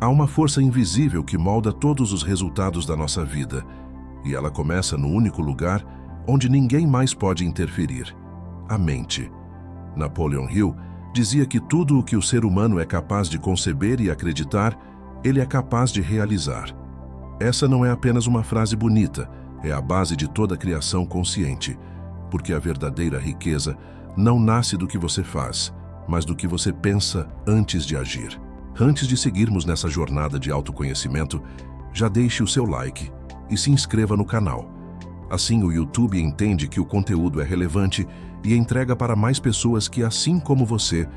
Há uma força invisível que molda todos os resultados da nossa vida, e ela começa no único lugar onde ninguém mais pode interferir: a mente. Napoleon Hill dizia que tudo o que o ser humano é capaz de conceber e acreditar, ele é capaz de realizar. Essa não é apenas uma frase bonita, é a base de toda a criação consciente, porque a verdadeira riqueza não nasce do que você faz, mas do que você pensa antes de agir. Antes de seguirmos nessa jornada de autoconhecimento, já deixe o seu like e se inscreva no canal. Assim o YouTube entende que o conteúdo é relevante e entrega para mais pessoas que, assim como você,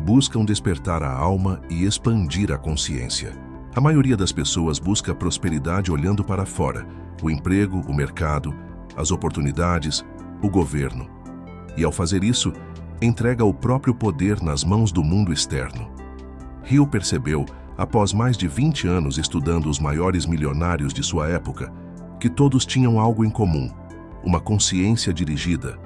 buscam despertar a alma e expandir a consciência. A maioria das pessoas busca prosperidade olhando para fora: o emprego, o mercado, as oportunidades, o governo. E ao fazer isso, entrega o próprio poder nas mãos do mundo externo. Hill percebeu, após mais de 20 anos estudando os maiores milionários de sua época, que todos tinham algo em comum: uma consciência dirigida.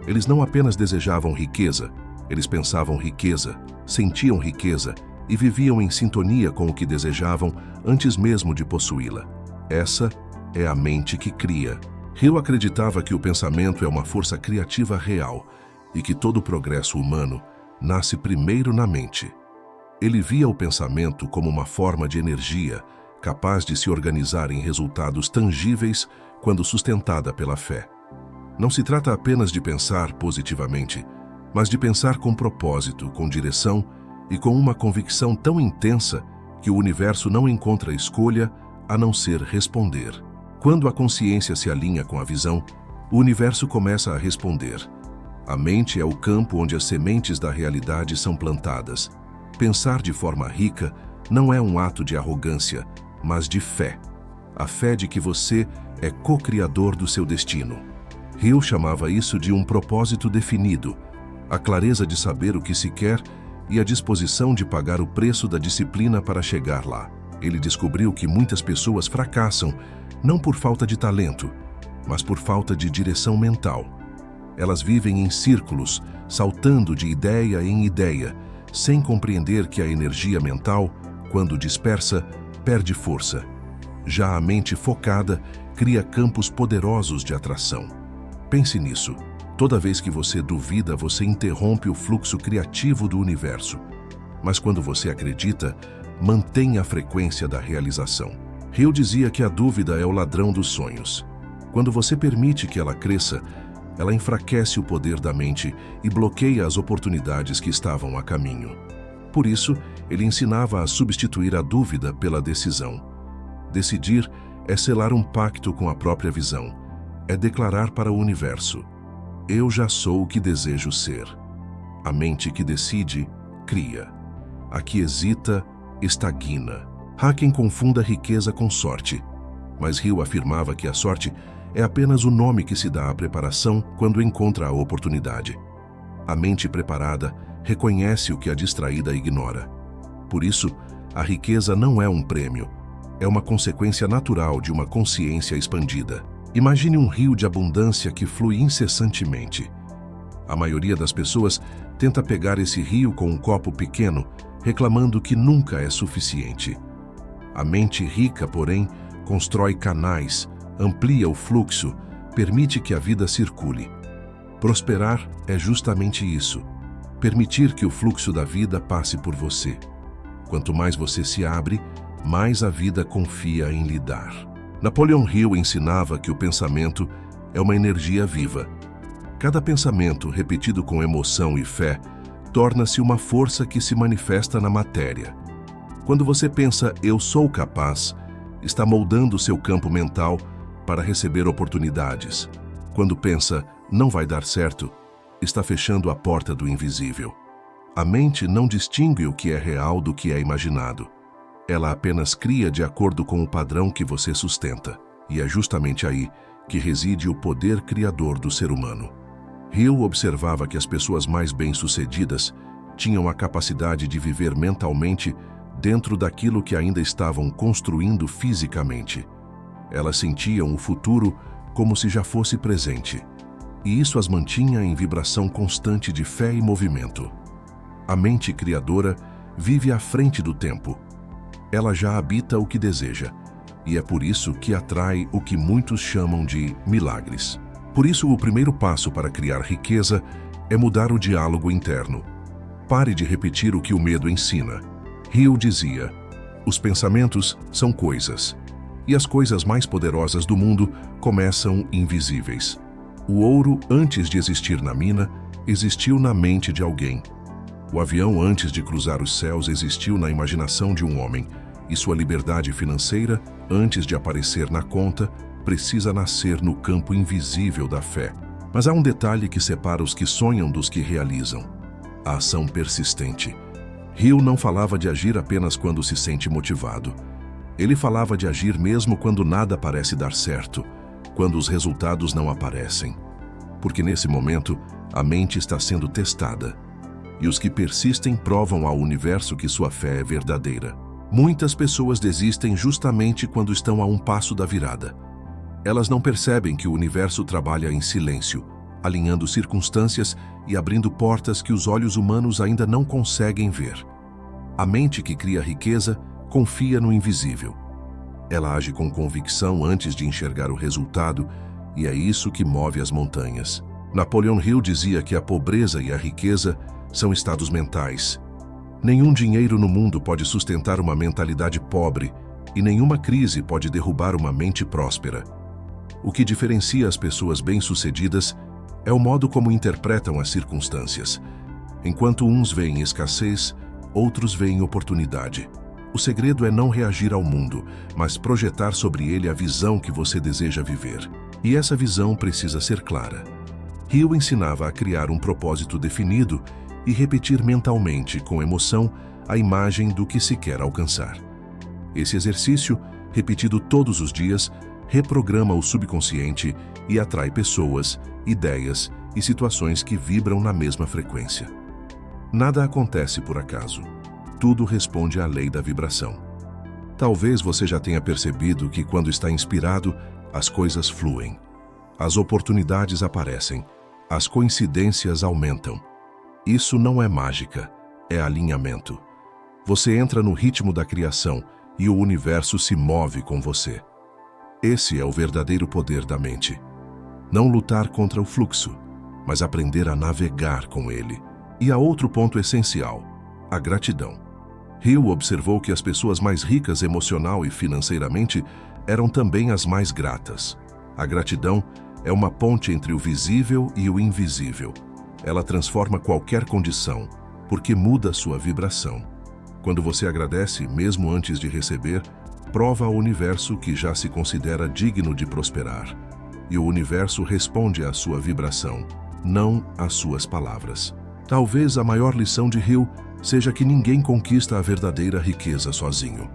Eles não apenas desejavam riqueza, eles pensavam riqueza, sentiam riqueza e viviam em sintonia com o que desejavam antes mesmo de possuí-la. Essa é a mente que cria. Hill acreditava que o pensamento é uma força criativa real e que todo o progresso humano nasce primeiro na mente. Ele via o pensamento como uma forma de energia capaz de se organizar em resultados tangíveis quando sustentada pela fé. Não se trata apenas de pensar positivamente, mas de pensar com propósito, com direção e com uma convicção tão intensa que o universo não encontra escolha a não ser responder. Quando a consciência se alinha com a visão, o universo começa a responder. A mente é o campo onde as sementes da realidade são plantadas. Pensar de forma rica não é um ato de arrogância, mas de fé. A fé de que você é co-criador do seu destino. Hill chamava isso de um propósito definido, a clareza de saber o que se quer e a disposição de pagar o preço da disciplina para chegar lá. Ele descobriu que muitas pessoas fracassam não por falta de talento, mas por falta de direção mental. Elas vivem em círculos, saltando de ideia em ideia, sem compreender que a energia mental, quando dispersa, perde força. Já a mente focada cria campos poderosos de atração. Pense nisso. Toda vez que você duvida, você interrompe o fluxo criativo do universo. Mas quando você acredita, mantém a frequência da realização. Hill dizia que a dúvida é o ladrão dos sonhos. Quando você permite que ela cresça, ela enfraquece o poder da mente e bloqueia as oportunidades que estavam a caminho. Por isso, ele ensinava a substituir a dúvida pela decisão. Decidir é selar um pacto com a própria visão. É declarar para o universo: eu já sou o que desejo ser. A mente que decide, cria. A que hesita, estagna. Há quem confunda riqueza com sorte, mas Hill afirmava que a sorte é apenas o nome que se dá à preparação quando encontra a oportunidade. A mente preparada reconhece o que a distraída ignora. Por isso, a riqueza não é um prêmio, é uma consequência natural de uma consciência expandida. Imagine um rio de abundância que flui incessantemente. A maioria das pessoas tenta pegar esse rio com um copo pequeno, reclamando que nunca é suficiente. A mente rica, porém, constrói canais, amplia o fluxo, permite que a vida circule. Prosperar é justamente isso: permitir que o fluxo da vida passe por você. Quanto mais você se abre, mais a vida confia em lhe dar. Napoleon Hill ensinava que o pensamento é uma energia viva. Cada pensamento, repetido com emoção e fé, torna-se uma força que se manifesta na matéria. Quando você pensa "eu sou capaz", está moldando seu campo mental para receber oportunidades. Quando pensa "não vai dar certo", está fechando a porta do invisível. A mente não distingue o que é real do que é imaginado. Ela apenas cria de acordo com o padrão que você sustenta. E é justamente aí que reside o poder criador do ser humano. Hill observava que as pessoas mais bem-sucedidas tinham a capacidade de viver mentalmente dentro daquilo que ainda estavam construindo fisicamente. Elas sentiam o futuro como se já fosse presente, e isso as mantinha em vibração constante de fé e movimento. A mente criadora vive à frente do tempo. ela já habita o que deseja, e é por isso que atrai o que muitos chamam de milagres. Por isso, o primeiro passo para criar riqueza é mudar o diálogo interno. Pare de repetir o que o medo ensina. Hill dizia: os pensamentos são coisas, e as coisas mais poderosas do mundo começam invisíveis. O ouro, antes de existir na mina, existiu na mente de alguém. O avião, antes de cruzar os céus, existiu na imaginação de um homem, e sua liberdade financeira, antes de aparecer na conta, precisa nascer no campo invisível da fé. Mas há um detalhe que separa os que sonham dos que realizam: a ação persistente. Hill não falava de agir apenas quando se sente motivado. Ele falava de agir mesmo quando nada parece dar certo, quando os resultados não aparecem. Porque nesse momento, a mente está sendo testada. E os que persistem provam ao universo que sua fé é verdadeira. Muitas pessoas desistem justamente quando estão a um passo da virada. Elas não percebem que o universo trabalha em silêncio, alinhando circunstâncias e abrindo portas que os olhos humanos ainda não conseguem ver. A mente que cria riqueza confia no invisível. Ela age com convicção antes de enxergar o resultado, e é isso que move as montanhas. Napoleon Hill dizia que a pobreza e a riqueza são estados mentais. Nenhum dinheiro no mundo pode sustentar uma mentalidade pobre, e nenhuma crise pode derrubar uma mente próspera. O que diferencia as pessoas bem-sucedidas é o modo como interpretam as circunstâncias. Enquanto uns veem escassez, outros veem oportunidade. O segredo é não reagir ao mundo, mas projetar sobre ele a visão que você deseja viver. E essa visão precisa ser clara. Hill ensinava a criar um propósito definido e repetir mentalmente, com emoção, a imagem do que se quer alcançar. Esse exercício, repetido todos os dias, reprograma o subconsciente e atrai pessoas, ideias e situações que vibram na mesma frequência. Nada acontece por acaso. Tudo responde à lei da vibração. Talvez você já tenha percebido que quando está inspirado, as coisas fluem. As oportunidades aparecem. As coincidências aumentam. Isso não é mágica, é alinhamento. Você entra no ritmo da criação e o universo se move com você. Esse é o verdadeiro poder da mente. Não lutar contra o fluxo, mas aprender a navegar com ele. E há outro ponto essencial: a gratidão. Hill observou que as pessoas mais ricas emocional e financeiramente eram também as mais gratas. A gratidão é uma ponte entre o visível e o invisível. Ela transforma qualquer condição, porque muda sua vibração. Quando você agradece, mesmo antes de receber, prova ao universo que já se considera digno de prosperar. E o universo responde à sua vibração, não às suas palavras. Talvez a maior lição de Hill seja que ninguém conquista a verdadeira riqueza sozinho.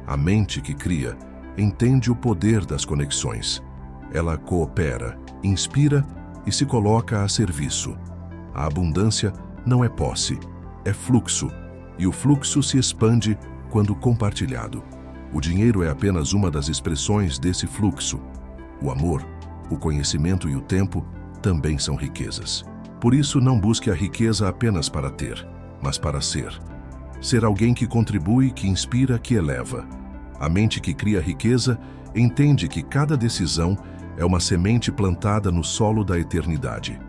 A mente que cria entende o poder das conexões. Ela coopera, inspira e se coloca a serviço. A abundância não é posse, é fluxo, e o fluxo se expande quando compartilhado. O dinheiro é apenas uma das expressões desse fluxo. O amor, o conhecimento e o tempo também são riquezas. Por isso, não busque a riqueza apenas para ter, mas para ser. Ser alguém que contribui, que inspira, que eleva. A mente que cria riqueza entende que cada decisão é uma semente plantada no solo da eternidade.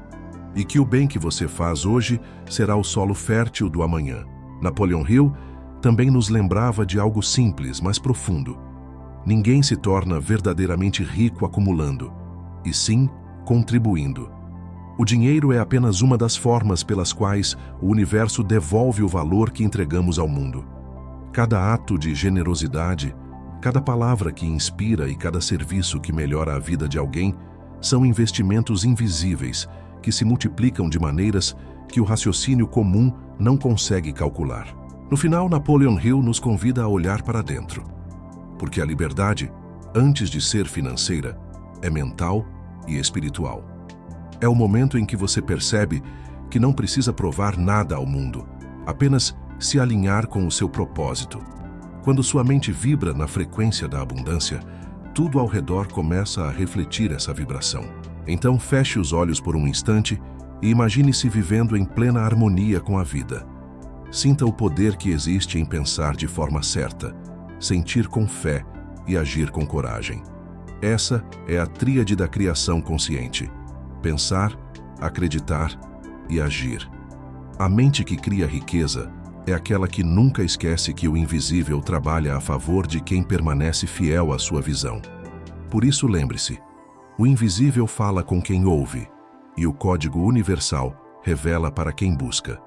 E que o bem que você faz hoje será o solo fértil do amanhã. Napoleon Hill também nos lembrava de algo simples, mas profundo. Ninguém se torna verdadeiramente rico acumulando, e sim contribuindo. O dinheiro é apenas uma das formas pelas quais o universo devolve o valor que entregamos ao mundo. Cada ato de generosidade, cada palavra que inspira e cada serviço que melhora a vida de alguém são investimentos invisíveis que se multiplicam de maneiras que o raciocínio comum não consegue calcular. No final, Napoleon Hill nos convida a olhar para dentro, porque a liberdade, antes de ser financeira, é mental e espiritual. É o momento em que você percebe que não precisa provar nada ao mundo, apenas se alinhar com o seu propósito. Quando sua mente vibra na frequência da abundância, tudo ao redor começa a refletir essa vibração. Então feche os olhos por um instante e imagine-se vivendo em plena harmonia com a vida. Sinta o poder que existe em pensar de forma certa, sentir com fé e agir com coragem. Essa é a tríade da criação consciente: pensar, acreditar e agir. A mente que cria riqueza é aquela que nunca esquece que o invisível trabalha a favor de quem permanece fiel à sua visão. Por isso, lembre-se: o invisível fala com quem ouve, e o código universal revela para quem busca.